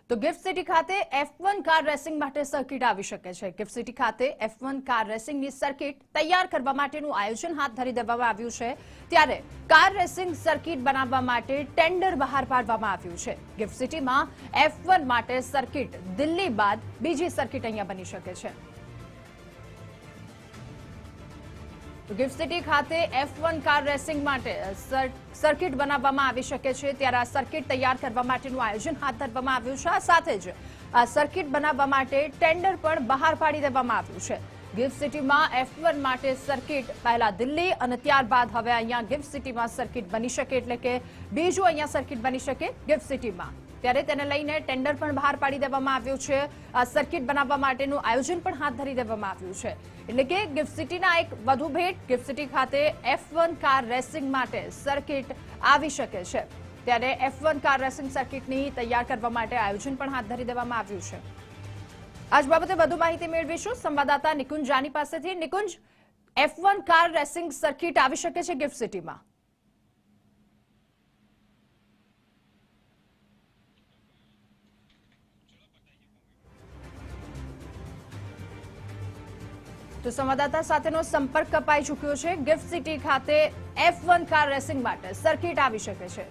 તો gift city ખાતે F1 car racing માટે સર્કિટ આવી શકે છે। ગિફ્ટ સિટી ખાતે F1 કાર રેસિંગની સર્કિટ તૈયાર કરવા માટેનું આયોજન હાથ ધરી દેવામાં આવ્યું છે। ત્યારે કાર રેસિંગ સર્કિટ બનાવવા માટે ટેન્ડર બહાર પાડવામાં આવ્યું છે। ગિફ્ટ સિટીમાં F1 માટે સર્કિટ દિલ્હી બાદ બીજી સર્કિટ અહીંયા બની શકે છે। ગિફ્ટ સિટી ખાતે F1 કાર રેસિંગ માટે સર્કિટ બનાવવામાં આવી શકે છે। ત્યારે આ સર્કિટ તૈયાર કરવા માટેનું આયોજન હાથ ધરવામાં આવ્યું છે। આ સાથે જ આ સર્કિટ બનાવવા માટે ટેન્ડર પણ બહાર પાડી દેવામાં આવ્યું છે। ગિફ્ટ સિટીમાં F1 માટે સર્કિટ પહેલા દિલ્હી અને ત્યારબાદ હવે અહીંયા ગિફ્ટ સિટીમાં સર્કિટ બની શકે, એટલે કે બીજું અહીંયા સર્કિટ બની શકે ગિફ્ટ સિટીમાં। ત્યારે તેને લઈને ટેન્ડર પણ બહાર પાડી દેવામાં આવ્યું છે। આ સર્કિટ બનાવવા માટેનું આયોજન પણ હાથ ધરી દેવામાં આવ્યું છે। એટલે કે ગિફ્ટ સિટીના એક વધુ ભેટ, ગિફ્ટ સિટી ખાતે F1 કાર રેસિંગ માટે સર્કિટ આવી શકે છે। ત્યારે F1 કાર રેસિંગ સર્કિટની તૈયાર કરવા માટે આયોજન પણ હાથ ધરી દેવામાં આવ્યું છે। આજ બાબતે વધુ માહિતી મેળવીશું સંવાદદાતા નિકુંજ જાની પાસેથી। Nikunj, F1 car racing circuit આવી શકે છે ગિફ્ટ સિટીમાં? તો સંવાદદાતા સાથેનો સંપર્ક કપાઈ ચૂક્યો છે। ગિફ્ટ સિટી ખાતે F1 કાર રેસિંગ માટે સર્કિટ આવી શકે છે।